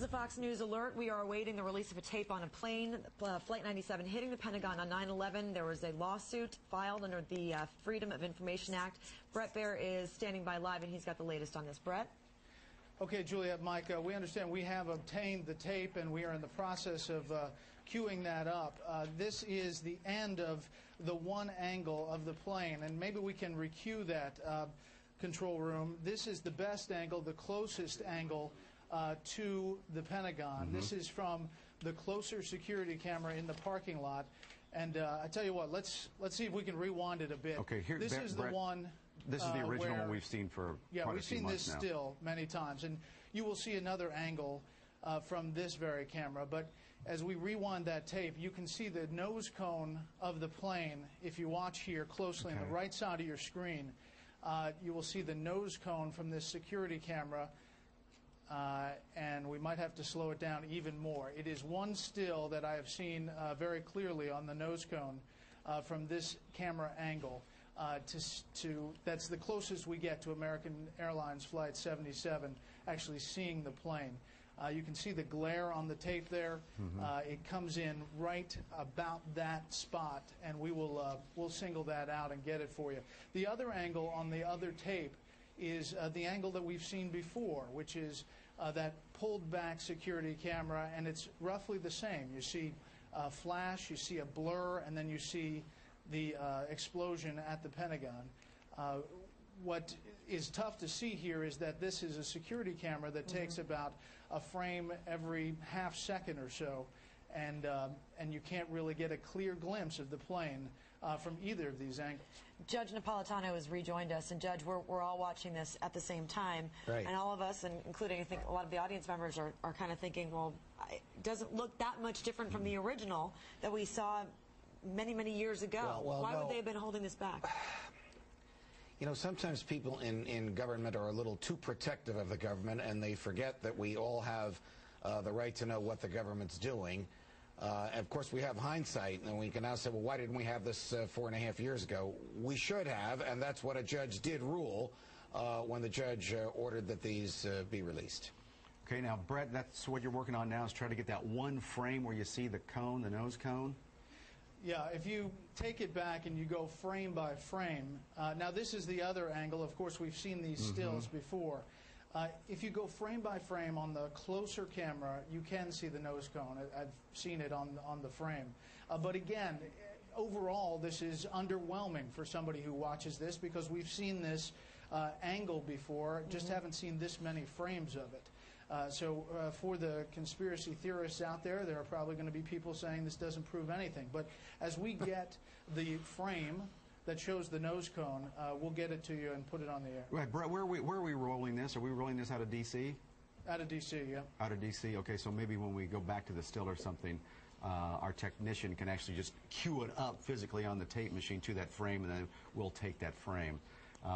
is a Fox News alert. We are awaiting the release of a tape on a plane, Flight 97, hitting the Pentagon on 9/11. There was a lawsuit filed under the Freedom of Information Act. Bret Baier is standing by live, and he's got the latest on this. Bret? Okay, Juliet, Mike, we understand we have obtained the tape, and we are in the process of queuing that up. This is the end of the one angle of the plane, and maybe we can recue that, control room. This is the best angle, the closest angle to the Pentagon. This is from the closer security camera in the parking lot. And I tell you what, let's see if we can rewind it a bit. Okay, here, this is the Bret, one. This is the original one we've seen for yeah, quite we've a few seen months this now. still many times, and you will see another angle from this very camera. But as we rewind that tape, you can see the nose cone of the plane. If you watch here closely on the right side of your screen, you will see the nose cone from this security camera. And we might have to slow it down even more. It is one still that I have seen very clearly on the nose cone from this camera angle. That's the closest we get to American Airlines Flight 77 actually seeing the plane. You can see the glare on the tape there. It comes in right about that spot, and we'll single that out and get it for you. The other angle on the other tape is the angle that we've seen before, which is that pulled back security camera, and it's roughly the same. You see a flash, you see a blur, and then you see the explosion at the Pentagon. What is tough to see here is that this is a security camera that takes about a frame every half second or so, and you can't really get a clear glimpse of the plane from either of these angles. Judge Napolitano has rejoined us, and Judge, we're all watching this at the same time, right. And all of us, and including I think a lot of the audience members, are kind of thinking, well, it doesn't look that much different from the original that we saw many, many years ago. Why would they have been holding this back? You know, sometimes people in government are a little too protective of the government, and they forget that we all have the right to know what the government's doing. Of course, we have hindsight, and we can now say, well, why didn't we have this 4.5 years ago? We should have, and that's what a judge did rule when the judge ordered that these be released. Okay, now, Bret, that's what you're working on now, is try to get that one frame where you see the cone, the nose cone. Yeah, if you take it back and you go frame by frame, now this is the other angle. Of course, we've seen these stills before. If you go frame by frame on the closer camera, you can see the nose cone. I've seen it on the frame. But again, overall, this is underwhelming for somebody who watches this, because we've seen this angle before, just haven't seen this many frames of it. So for the conspiracy theorists out there, there are probably going to be people saying this doesn't prove anything. But as we get the frame that shows the nose cone, we'll get it to you and put it on the air. Right, Bret, where are we rolling this? Are we rolling this out of D.C.? Out of D.C., yeah. Out of D.C., okay, so maybe when we go back to the still or something, our technician can actually just cue it up physically on the tape machine to that frame, and then we'll take that frame.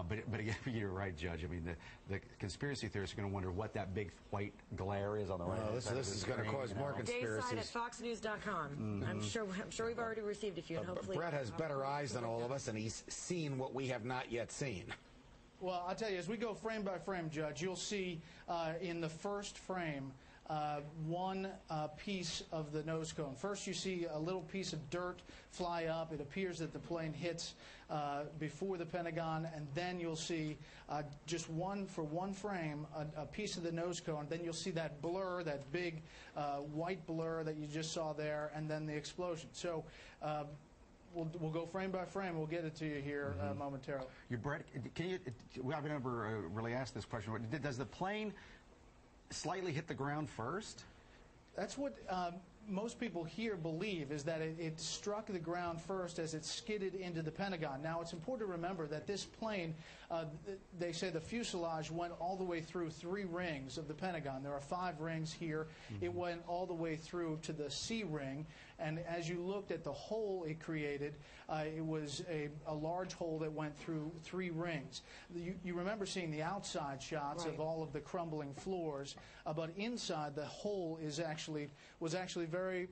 But again, you're right, Judge. I mean, the conspiracy theorists are going to wonder what that big white glare is on the right side. This is going to cause more conspiracies. Dayside at foxnews.com. I'm sure we've already received a few, and hopefully. Bret has better eyes than all of us, and he's seen what we have not yet seen. Well, I'll tell you, as we go frame by frame, Judge, you'll see in the first frame one piece of the nose cone. First, you see a little piece of dirt fly up. It appears that the plane hits before the Pentagon, and then you'll see just one frame, a piece of the nose cone. Then you'll see that blur, that big white blur that you just saw there, and then the explosion. So we'll go frame by frame. We'll get it to you here momentarily. Bret, I've never really asked this question. Does the plane slightly hit the ground first? That's what most people here believe, is that it struck the ground first as it skidded into the Pentagon. Now, it's important to remember that this plane, they say the fuselage went all the way through 3 rings of the Pentagon. There are 5 rings here. It went all the way through to the C ring, and as you looked at the hole it created, it was a large hole that went through 3 rings. You remember seeing the outside shots of all of the crumbling floors, but inside the hole was actually very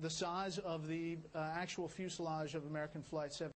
the size of the actual fuselage of American Flight 7.